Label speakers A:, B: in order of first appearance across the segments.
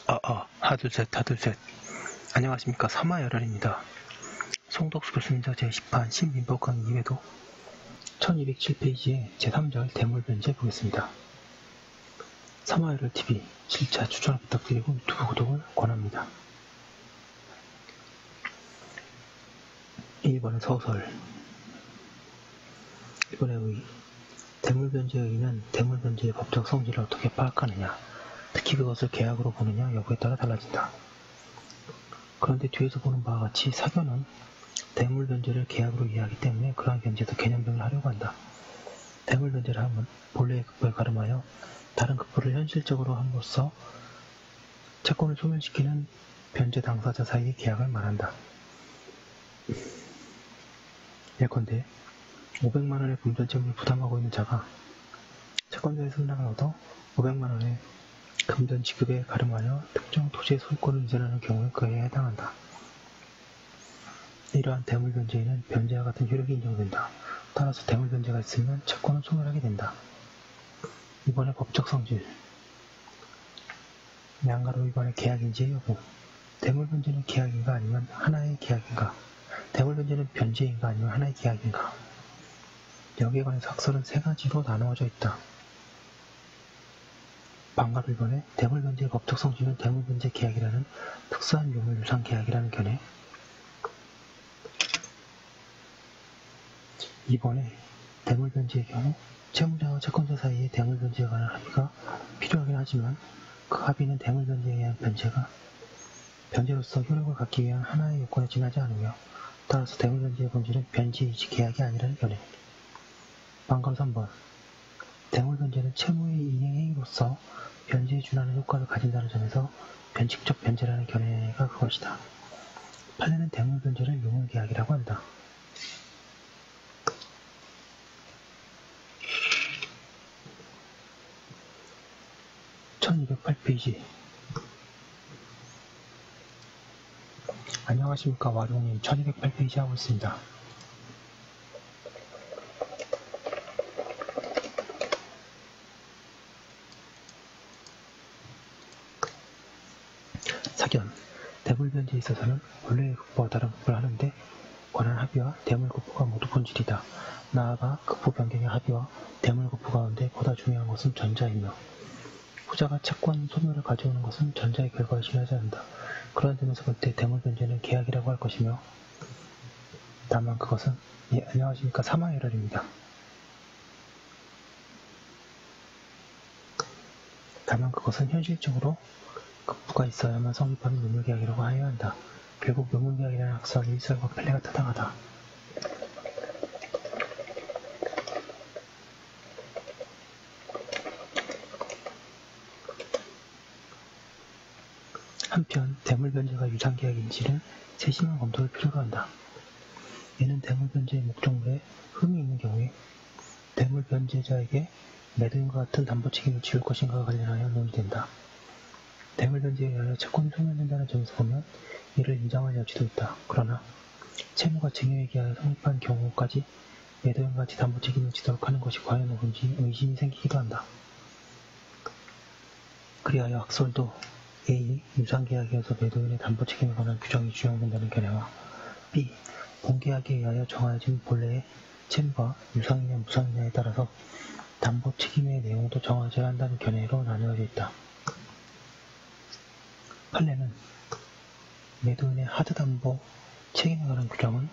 A: 하둘셋. 안녕하십니까. 사마열혈입니다. 송덕수 교수님자 제10판 신민법 강의 2회도 1207페이지의 제3절 대물변제 보겠습니다. 사마열혈TV 7차 추천 부탁드리고 유튜브 구독을 권합니다. 1번의 서설. 1번의 의. 대물변제에 의하면 대물변제의 법적 성질을 어떻게 파악하느냐, 특히 그것을 계약으로 보느냐 여부에 따라 달라진다. 그런데 뒤에서 보는 바와 같이 사견은 대물변제를 계약으로 이해하기 때문에 그러한 변제에서 개념변을 하려고 한다. 대물변제를 하면 본래의 극부에 가름하여 다른 극부를 현실적으로 함으로써 채권을 소멸시키는 변제 당사자 사이의 계약을 말한다. 예컨대 500만원의 금전채무를 부담하고 있는 자가 채권자의 승낙을 얻어 500만원의 금전 지급에 가름하여 특정 토지의 소유권을 이전하는 경우에 그에 해당한다. 이러한 대물변제에는 변제와 같은 효력이 인정된다. 따라서 대물변제가 있으면 채권은 소멸하게 된다. 이번에 법적 성질. 양가로 이번에 계약인지의 여부. 대물변제는 계약인가 아니면 하나의 계약인가? 대물변제는 변제인가 아니면 하나의 계약인가? 여기에 관해서 학설은 세 가지로 나누어져 있다. 방가로 이번에 대물변제의 법적 성질은 대물변제 계약이라는 특수한 유물 유상 계약이라는 견해. 이번에 대물변제의 경우 채무자와 채권자 사이에 대물변제에 관한 합의가 필요하긴 하지만 그 합의는 대물변제에 의한 변제로서 효력을 갖기 위한 하나의 요건에 지나지 않으며 따라서 대물변제의 본질은 변제이지 계약이 아니라는 견해. 방가로 3번. 대물변제는 채무의 이행행위로서 변제에 준하는 효과를 가진다는 점에서 변칙적 변제라는 견해가 그것이다. 판례는 대물변제를 유물계약이라고 한다. 1208페이지. 안녕하십니까. 와룡님 1208페이지 하고 있습니다. 사견. 대물변제에 있어서는 본래의 극부와 다른 극부를 하는데 관한 합의와 대물극부가 모두 본질이다. 나아가 극부 변경의 합의와 대물극부 가운데 보다 중요한 것은 전자이며 후자가 채권 소멸을 가져오는 것은 전자의 결과에 지나지 않는다. 그런 점에서 볼 때 대물변제는 계약이라고 할 것이며 다만 그것은 안녕하십니까. 사마열혈입니다. 다만 그것은 현실적으로 극부가 있어야만 성립하는 유물계약이라고 하여야 한다. 결국 유물계약이라는 학설 일설과 판례가 타당하다. 한편 대물변제가 유상계약인지는 세심한 검토를 필요로 한다. 이는 대물변제의 목적물에 흠이 있는 경우에 대물변제자에게 매도인과 같은 담보 책임을 지울 것인가와 관련하여 논의된다. 대물변제에 의하여 채권이 소멸된다는 점에서 보면 이를 인정할 여지도 있다. 그러나 채무가 증여에 기하여 성립한 경우까지 매도인과 같이 담보 책임을 지도록 하는 것이 과연 옳은지 의심이 생기기도 한다. 그리하여 학설도 A. 유상계약이어서 매도인의 담보 책임에 관한 규정이 준용된다는 견해와 B. 본계약에 의하여 정하여진 본래의 채무가 유상이냐 무상이냐에 따라서 담보 책임의 내용도 정하져야 한다는 견해로 나누어져 있다. 판례는 매도인의 하드담보 책임에 관한 규정은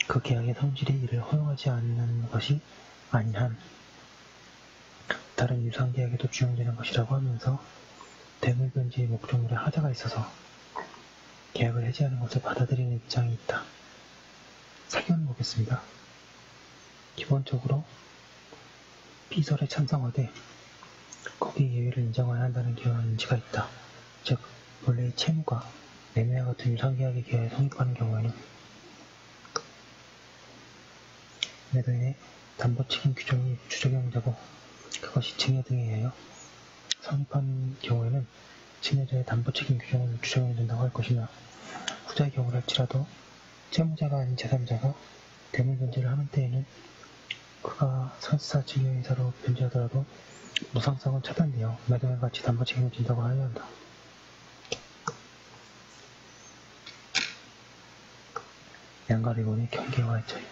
A: 그 계약의 성질이 이를 허용하지 않는 것이 아닌 한 다른 유상계약에도 준용되는 것이라고 하면서 대물변제의 목적물에 하자가 있어서 계약을 해지하는 것을 받아들이는 입장이 있다. 사견을 보겠습니다. 기본적으로 B설에 찬성하되 거기에 예외를 인정해야 한다는 견지가 있다. 즉 본래의 채무가 매매와 같은 유상계약에 기하여 성립하는 경우에는 매도인의 담보책임 규정이 주적용되고 그것이 증여 등에 의하여 성립한 경우에는 증여자의 담보책임 규정은 주적용된다고 할 것이며 후자의 경우를 할지라도 채무자가 아닌 제3자가 대물변제를 하는 때에는 그가 설사 증여인사로 변제하더라도 무상성은 차단되어 매도인과 같이 담보책임을 진다고 하여야 한다. 양가리곤의 경계와 차이.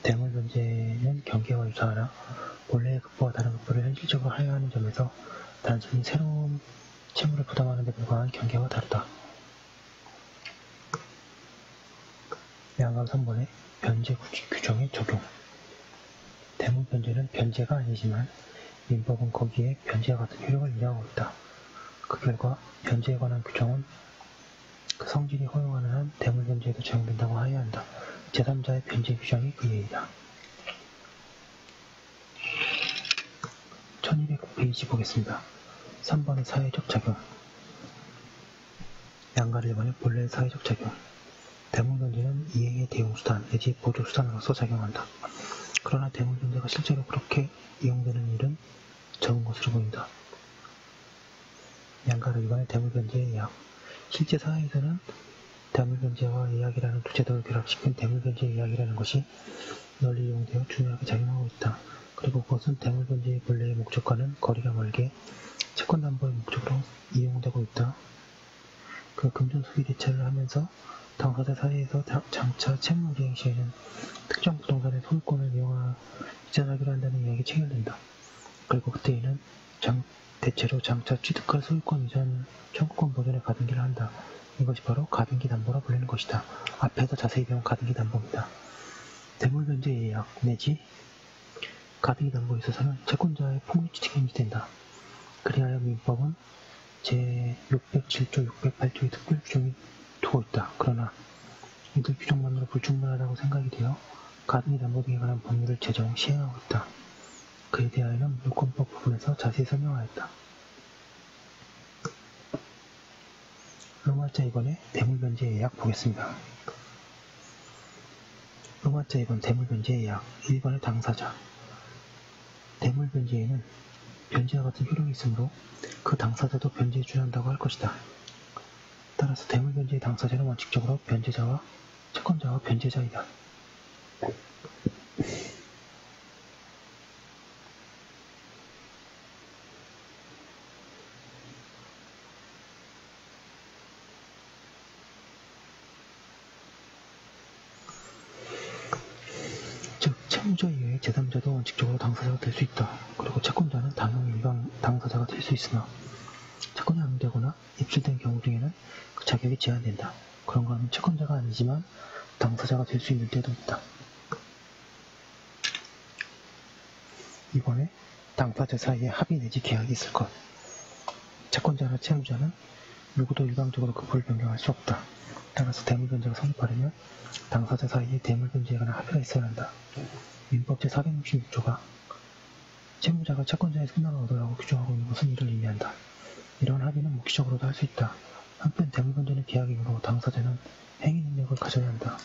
A: 대물변제는 경계와 유사하나 본래의 급부와 다른 급부를 현실적으로 하여하는 점에서 단순히 새로운 채무를 부담하는 데 불과한 경계와 다르다. 양감 3번의 변제 규정의 적용. 대물변제는 변제가 아니지만 민법은 거기에 변제와 같은 효력을 인정하고 있다. 그 결과 변제에 관한 규정은 그 성질이 허용하는 한 대물변제에도 적용된다고 하여야 한다. 제3자의 변제 규정이 그 예이다. 1200페이지 보겠습니다. 3번의 사회적 작용. 양가 1번의 본래의 사회적 작용. 대물변제는 이행의 대용수단 내지 보조수단으로서 작용한다. 그러나 대물변제가 실제로 그렇게 이용되는 일은 적은 것으로 보인다. 양가 1번의 대물변제의 예약. 실제 사회에서는 대물변제와 예약이라는 두 제도를 결합시킨 대물변제 예약이라는 것이 널리 이용되어 중요하게 작용하고 있다. 그리고 그것은 대물변제의 본래의 목적과는 거리가 멀게 채권담보의 목적으로 이용되고 있다. 그 금전수비 대체를 하면서 당사자 사이에서 장차 채무이행 시에는 특정 부동산의 소유권을 이전하기로 한다는 이야기 체결된다. 그리고 그때에는 대체로 장차 취득할 소유권 이전 청구권 보존의 가등기를 한다. 이것이 바로 가등기 담보라 불리는 것이다. 앞에서 자세히 배운 가등기 담보입니다. 대물변제 예약 내지 가등기 담보에 있어서는 채권자의 폭리치 책임이 된다. 그리하여 민법은 제607조, 608조의 특별 규정이 두고 있다. 그러나 이들 규정만으로 불충분하다고 생각이 되어 가등기 담보 등에 관한 법률을 제정, 시행하고 있다. 그에 대하여는 물권법 부분에서 자세히 설명하였다. 로마자 2번의 대물변제 예약 보겠습니다. 로마자 2번 대물변제 예약. 1번의 당사자. 대물변제에는 변제와 같은 효력이 있으므로 그 당사자도 변제에 준한다고 할 것이다. 따라서 대물변제의 당사자는 원칙적으로 변제자와 채권자와 변제자이다. 즉, 채무자 이외의 제3자도 원칙적으로 당사자가 될 수 있다. 그리고 채권자는 당연히 일반 당사자가 될 수 있으나 채권이 암되거나 입출된 경우 중에는 그 자격이 제한된다. 그런가 하면 채권자가 아니지만 당사자가 될 수 있는 때도 있다. 이번에 당사자 사이에 합의 내지 계약이 있을 것. 채권자나 채무자는 누구도 일방적으로 급부를 변경할 수 없다. 따라서 대물변제가 성립하려면 당사자 사이에 대물변제에 관한 합의가 있어야 한다. 민법 제466조가 채무자가 채권자의 승낙을 얻으라고 규정하고 있는 것은 이를 의미한다. 이러한 합의는 묵시적으로도 할 수 있다. 한편 대물변제는 계약이므로 당사자는 행위 능력을 가져야 한다.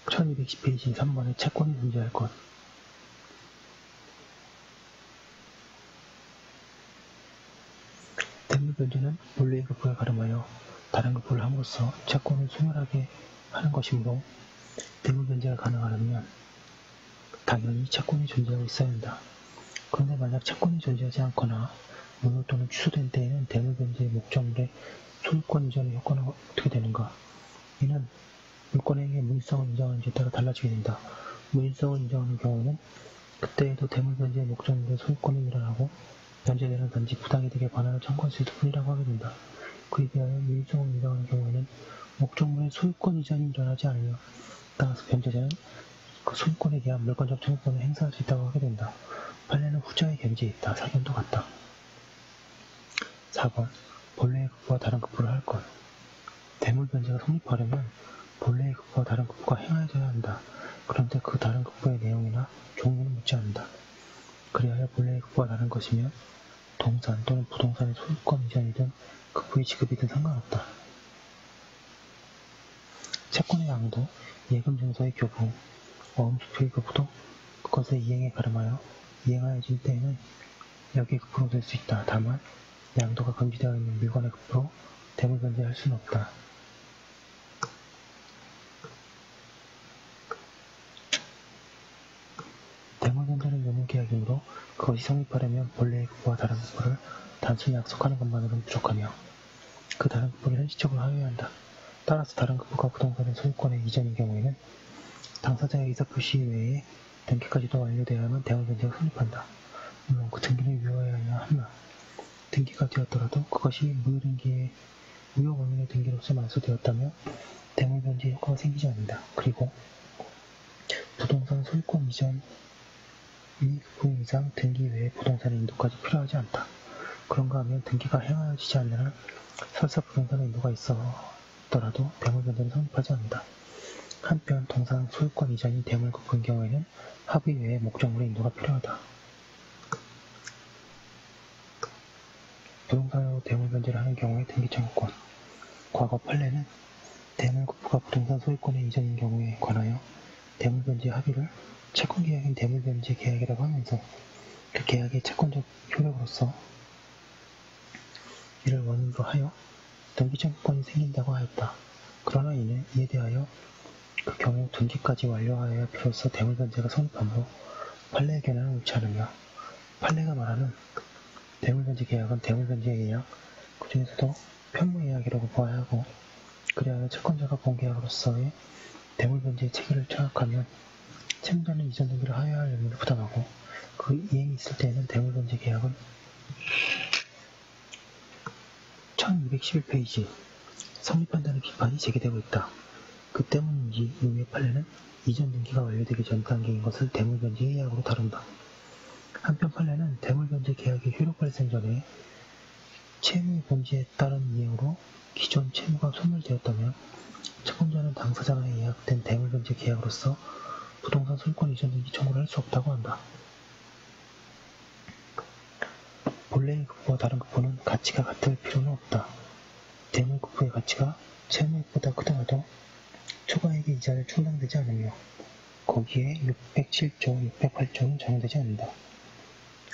A: (1210페이지) 3번에 채권이 존재할 것. 대물변제는 본래의 급부에 가름하여 다른 급부를 함으로써 채권을 소멸하게 하는 것이므로 대물변제가 가능하려면 당연히 채권이 존재하고 있어야 한다. 그런데 만약 채권이 존재하지 않거나 무효 또는 취소된 때에는 대물변제의 목적물의 소유권 이전의 효과는 어떻게 되는가? 이는 물권행위의 무일성을 인정하는지에 따라 달라지게 된다. 무일성을 인정하는 경우는 그때에도 대물변제의 목적물의 소유권이 일어나고 변제자는 단지 부당이득에 관한을 청구할 수 있을 뿐이라고 하게 된다. 그에 비하여 무일성을 인정하는 경우에는 목적물의 소유권 이전이 일어나지 않으며 따라서 변제자는 그 소유권에 대한 물권적 청구권을 행사할 수 있다고 하게 된다. 판례는 후자의 견지에 있다. 사견도 같다. 4번 본래의 급부와 다른 급부를 할 것. 대물변제가 성립하려면 본래의 급부와 다른 급부가 행하여져야 한다. 그런데 그 다른 급부의 내용이나 종류는 묻지 않는다. 그리하여 본래의 급부와 다른 것이면 동산 또는 부동산의 소유권 이전이든 급부의 지급이든 상관없다. 채권의 양도, 예금 증서의 교부, 어음수표의 교부도 그것의 이행에 가름하여 이행하여질 때에는 여기에 급부로 될 수 있다. 다만 양도가 금지되어 있는 물건의 급부로 대물변제할 수는 없다. 그것이 성립하려면 본래의 급부와 다른 급부를 단순히 약속하는 것만으로는 부족하며 그 다른 급부를 현실적으로 하여야 한다. 따라서 다른 급부가 부동산의 소유권의 이전인 경우에는 당사자의 의사표시 외에 등기까지도 완료되어야만 대물변제가 성립한다. 물론 그 등기는 유효해야 하나 등기가 되었더라도 그것이 무효 원인의 등기로서 만수되었다며 대물변제 효과가 생기지 않는다. 그리고 부동산 소유권 이전 이 급부 이상 등기 외에 부동산의 인도까지 필요하지 않다. 그런가 하면 등기가 행하여지지 않는 한 설사 부동산의 인도가 있었더라도 대물변제는 성립하지 않는다. 한편 동산 소유권 이전이 대물급부인 경우에는 합의 외에 목적물의 인도가 필요하다. 부동산으로 대물변제를 하는 경우의 등기청구권. 과거 판례는 대물급부가 부동산 소유권의 이전인 경우에 관하여 대물변제 합의를 채권계약인 대물변제 계약이라고 하면서 그 계약의 채권적 효력으로서 이를 원인으로 하여 등기청구권이 생긴다고 하였다. 그러나 이에 대하여 그 경우 등기까지 완료하여야 비로소 대물변제가 성립하므로 판례의 견해는 옳지 않으며 판례가 말하는 대물변제 계약은 대물변제 계약, 그 중에서도 편무계약이라고 보아야 하고 그리하여 채권자가 본 계약으로서의 대물변제의 체계를 착각하면 채무자는 이전 등기를 하여야 할 의무를 부담하고 그 이행이 있을 때에는 대물변제 계약은 1211페이지 성립한다는 비판이 제기되고 있다. 그 때문인지 이후의 판례는 이전 등기가 완료되기 전 단계인 것을 대물변제 계약으로 다룬다. 한편 판례는 대물변제 계약의 효력 발생 전에 채무의 본질에 따른 이행으로 기존 채무가 소멸되었다면 채권자는 당사자가 예약된 대물변제 계약으로서 부동산 소유권 이전 등기 청구를 할 수 없다고 한다. 본래의 급부와 다른 급부는 가치가 같을 필요는 없다. 대물급부의 가치가 채무액보다 크더라도 초과액의 이자를 충당되지 않으며 거기에 607조, 608조는 적용되지 않는다.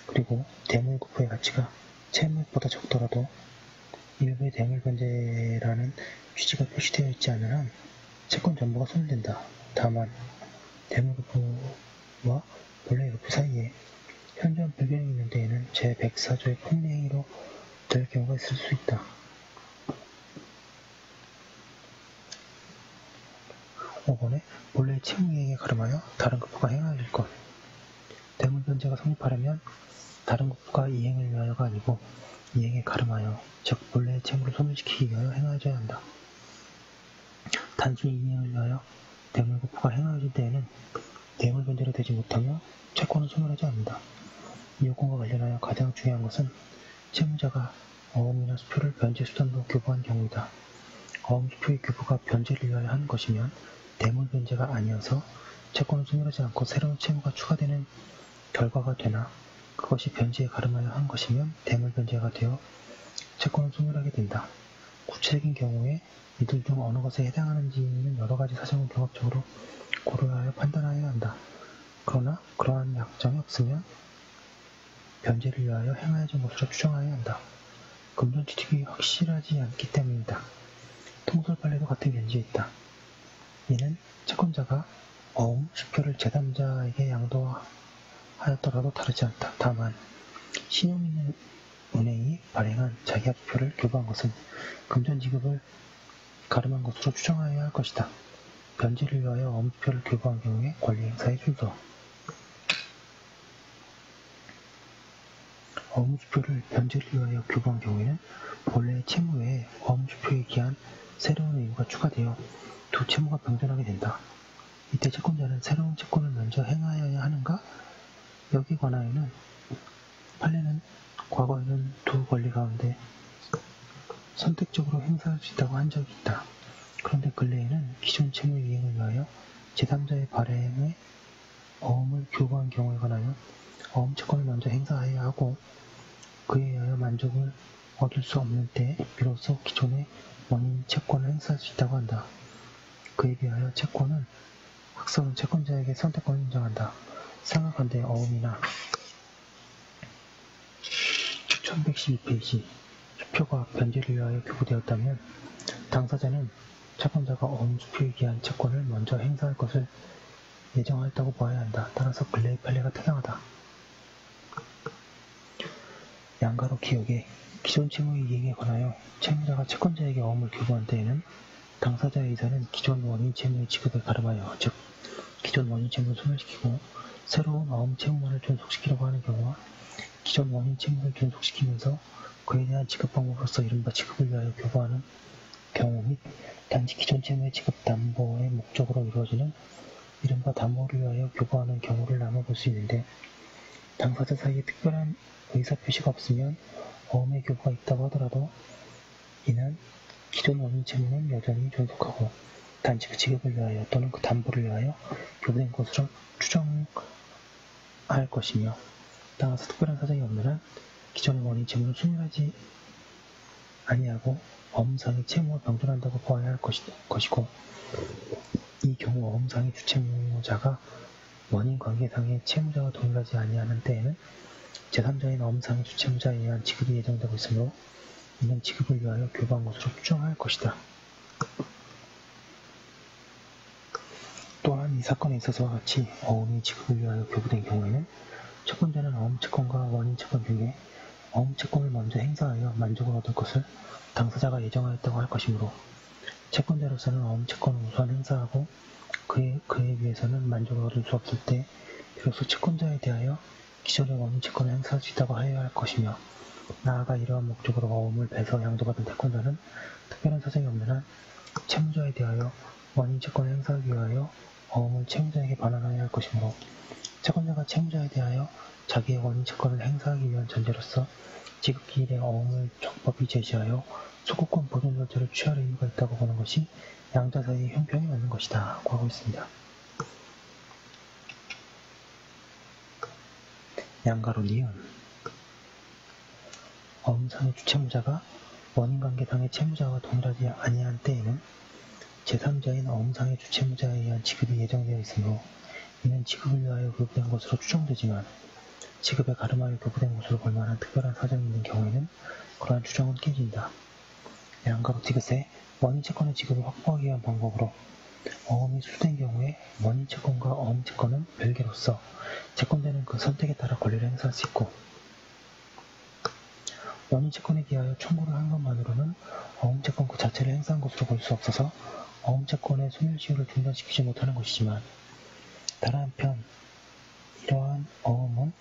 A: 그리고 대물급부의 가치가 채무액보다 적더라도 일부의 대물변제라는 취지가 표시되어 있지 않은 한 채권 전부가 소멸된다. 다만 대물급부와 본래의 급부 사이에 현저한 불변이 있는 데에는 제104조의 폭리행위로 될 경우가 있을 수 있다. 5번에 본래의 채무이행에 가름하여 다른 급부가 행하여질 것. 대물변제가 성립하려면 다른 급부가 이행을 위하여가 아니고 이행에 가름하여 즉 본래의 채무를 소멸시키기 위하여 행하여져야 한다. 단순히 이행을 위하여 대물급부가 행하여질 때에는 대물변제로 되지 못하며 채권은 소멸하지 않는다. 이 요건과 관련하여 가장 중요한 것은 채무자가 어음이나 수표를 변제 수단으로 교부한 경우이다. 어음 수표의 교부가 변제를 위하여 하는 것이면 대물변제가 아니어서 채권은 소멸하지 않고 새로운 채무가 추가되는 결과가 되나 그것이 변제에 가름하여 한 것이면 대물변제가 되어 채권은 소멸하게 된다. 구체적인 경우에 이들 중 어느 것에 해당하는지는 여러 가지 사정을 종합적으로 고려하여 판단하여야 한다. 그러나 그러한 약정이 없으면 변제를 위하여 행하여진 것으로 추정하여야 한다. 금전 취득이 확실하지 않기 때문이다. 통솔 판례도 같은 견지에 있다. 이는 채권자가 어음 수표를 제3자에게 양도하였더라도 다르지 않다. 다만 신용있는 은행이 발행한 자기합 수표를 교부한 것은 금전 지급을 가름한 것으로 추정하여야 할 것이다. 변제를 위하여 어음 수표를 교부한 경우에 권리 행사의 순서. 어음 수표를 변제를 위하여 교부한 경우에는 본래의 채무 외에 어음 수표에 기한 새로운 의무가 추가되어 두 채무가 병존하게 된다. 이때 채권자는 새로운 채권을 먼저 행하여야 하는가? 여기에 관하여는 판례는 과거에는 두 권리 가운데 선택적으로 행사할 수 있다고 한 적이 있다. 그런데 근래에는 기존 채무 이행을 위하여 제3자의 발행에 어음을 교부한 경우에 관하여 어음 채권을 먼저 행사해야 하고 그에 의하여 만족을 얻을 수 없는 때 비로소 기존의 원인 채권을 행사할 수 있다고 한다. 그에 비하여 채권은 학설은 채권자에게 선택권을 인정한다. 생각한데 어음이나 1112페이지 수표가 변제를 위하여 교부되었다면 당사자는 채권자가 어음 수표에 기한 채권을 먼저 행사할 것을 예정하였다고 보아야 한다. 따라서 근래의 판례가 타당하다. 양가로 기억에 기존 채무 이행에 관하여 채무자가 채권자에게 어음을 교부한 때에는 당사자의 의사는 기존 원인 채무의 지급을 가름하여, 즉 기존 원인 채무를 소멸시키고 새로운 어음 채무만을 존속시키려고 하는 경우와 기존 원인 채무를 존속시키면서 그에 대한 지급 방법으로서 이른바 지급을 위하여 교부하는 경우 및 단지 기존 채무의 지급 담보의 목적으로 이루어지는 이른바 담보를 위하여 교부하는 경우를 나눠볼 수 있는데, 당사자 사이에 특별한 의사표시가 없으면 어음의 교부가 있다고 하더라도 이는 기존 원인 채무는 여전히 존속하고 단지 그 지급을 위하여 또는 그 담보를 위하여 교부된 것으로 추정할 것이며, 따라서 특별한 사정이 없는 한 기존의 원인 채무는 소멸하지 아니하고 어음상의 채무와 병존한다고 보아야 할 것이고, 이 경우 어음상의 주채무자가 원인 관계상의 채무자와 동일하지 아니하는 때에는 제3자인 어음상의 주채무자에 의한 지급이 예정되고 있으므로 이는 지급을 위하여 교부한 것으로 추정할 것이다. 또한 이 사건에 있어서와 같이 어음이 지급을 위하여 교부된 경우에는 채권자는 어음 채권과 원인 채권 중에 어음 채권을 먼저 행사하여 만족을 얻을 것을 당사자가 예정하였다고 할 것이므로 채권자로서는 어음 채권을 우선 행사하고 그에 비해서는 만족을 얻을 수 없을 때 비로소 채권자에 대하여 기존의 원인 채권을 행사할 수 있다고 하여야 할 것이며, 나아가 이러한 목적으로 어음을 배서 양도받은 채권자는 특별한 사정이 없는 한 채무자에 대하여 원인 채권을 행사하기 위하여 어음을 채무자에게 반환하여야 할 것이므로 채권자가 채무자에 대하여 자기의 원인 채권을 행사하기 위한 전제로서 지급기일에 어음을 적법히 제시하여 소구권 보존 절차를 취할 의무가 있다고 보는 것이 양자 사이의 형평이 맞는 것이다 라고 하고 있습니다. 양가로 니은 어음상의 주채무자가 원인관계상의 채무자와 동일하지 아니한 때에는 제3자인 어음상의 주채무자에 의한 지급이 예정되어 있으므로 이는 지급을 위하여 교부된 것으로 추정되지만, 지급에 가름하여 교부된 것으로 볼 만한 특별한 사정이 있는 경우에는 그러한 추정은 깨진다. 양가로 디귿에 원인 채권의 지급을 확보하기 위한 방법으로 어음이 수수된 경우에 원인 채권과 어음 채권은 별개로서 채권자는 그 선택에 따라 권리를 행사할 수 있고, 원인 채권에 기하여 청구를 한 것만으로는 어음 채권 그 자체를 행사한 것으로 볼 수 없어서 어음 채권의 소멸시효를 중단시키지 못하는 것이지만, 다른 한편 이러한 어음은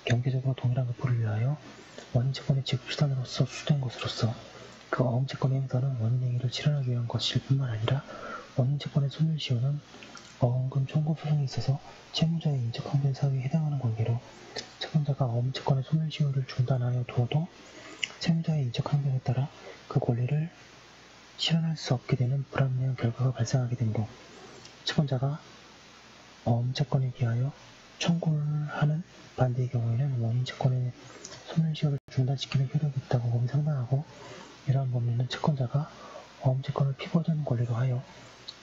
A: 경제적으로 동일한 목표를 위하여 원인 채권의 지급 수단으로서 수수된 것으로서 그 어음 채권의 행사는 원인 행위를 실현하기 위한 것일 뿐만 아니라 원인 채권의 소멸시효는 어음금 청구 소송에 있어서 채무자의 인적 항변 사유에 해당하는 관계로 채권자가 어음 채권의 소멸시효를 중단하여 두어도 채무자의 인적 항변에 따라 그 권리를 실현할 수 없게 되는 불합리한 결과가 발생하게 되므로 채권자가 어음 채권에 기하여 청구를 하는 반대의 경우에는 원인 채권의 소멸시효를 중단시키는 효력이 있다고 봄이 상당하고, 이러한 범위는 채권자가 어음 채권을 피고자는 권리로 하여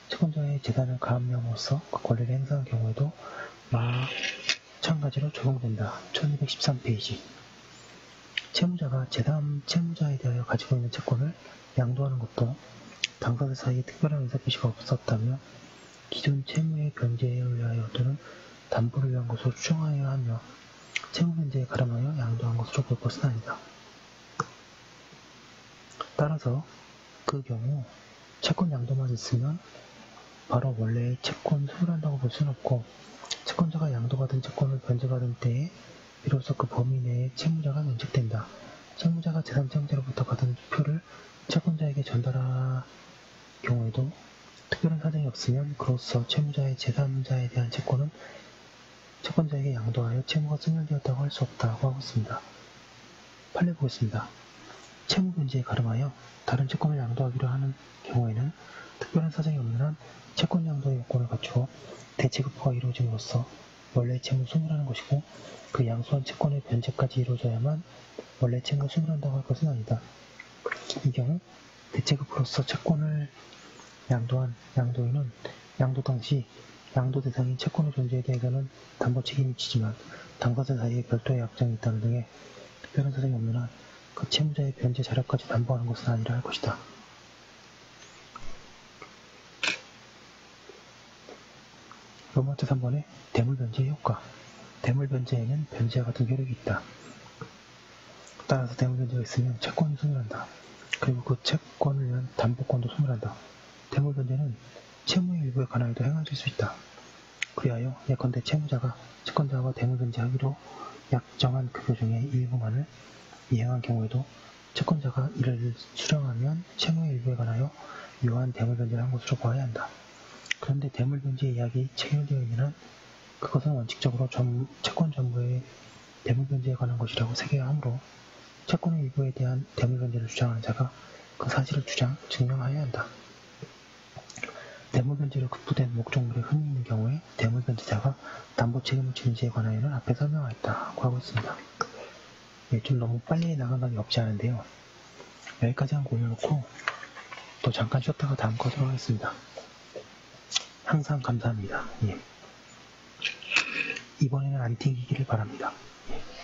A: 채권자의 재산을 가압함으로써 그 권리를 행사한 경우에도 마찬가지로 적용된다. 1213페이지. 채무자가 제3채무자에 대하여 가지고 있는 채권을 양도하는 것도 당사자 사이에 특별한 의사표시가 없었다며 기존 채무의 변제에 의하여 또는 담보를 위한 것으로 추정하여야 하며 채무 변제에 가름하여 양도한 것으로 볼 것은 아니다. 따라서 그 경우 채권 양도만 있으면 바로 원래의 채권 소멸한다고 볼 수는 없고, 채권자가 양도받은 채권을 변제받은 때에 비로소 그 범위 내에 채무자가 면책된다. 채무자가 제3채무자로부터 받은 표를 채권자에게 전달할 경우에도 특별한 사정이 없으면 그로써 채무자의 제3자에 대한 채권은 채권자에게 양도하여 채무가 소멸되었다고 할 수 없다고 하고 있습니다. 판례 보겠습니다. 채무 변제에 가름하여 다른 채권을 양도하기로 하는 경우에는 특별한 사정이 없는 한 채권 양도의 요건을 갖추어 대체급부가 이루어짐으로써 원래 채무를 소멸하는 것이고, 그 양수한 채권의 변제까지 이루어져야만 원래 채무가 소멸한다고 할 것은 아니다. 이 경우 대체급부로서 채권을 양도한 양도인은 양도 당시 양도 대상인 채권의 존재에 대해서는 담보 책임이 지지만 당사자 사이에 별도의 약정이 있다는 등의 특별한 사정이 없는 한 그 채무자의 변제 자료까지 담보하는 것은 아니라 할 것이다. 로마트 3번의 대물변제의 효과. 대물변제에는 변제와 같은 효력이 있다. 따라서 대물변제가 있으면 채권이 소멸한다. 그리고 그 채권을 위한 담보권도 소멸한다. 대물변제는 채무의 일부에 관하여도 행하실 수 있다. 그리하여 예컨대 채무자가 채권자와 대물변제하기로 약정한 급여 중에 일부만을 이행한 경우에도 채권자가 이를 수령하면 채무의 일부에 관하여 묘한 대물변제를 한 것으로 보아야 한다. 그런데 대물변제 이야기 체결되어 있는 한 그것은 원칙적으로 채권 전부의 대물변제에 관한 것이라고 새겨야 하므로 채권의 일부에 대한 대물변제를 주장하는 자가 그 사실을 증명하여야 한다. 대물변제로 급부된 목적물이 흔히 있는 경우에 대물변제자가 담보 책임을 지는 지에 관하여는 앞에 설명하였다고 하고 있습니다. 예, 좀 너무 빨리 나간 감이 없지 않은데요. 여기까지 한거 올려놓고 또 잠깐 쉬었다가 다음 거 하도록 하겠습니다. 항상 감사합니다. 예. 이번에는 안 튕기기를 바랍니다. 예.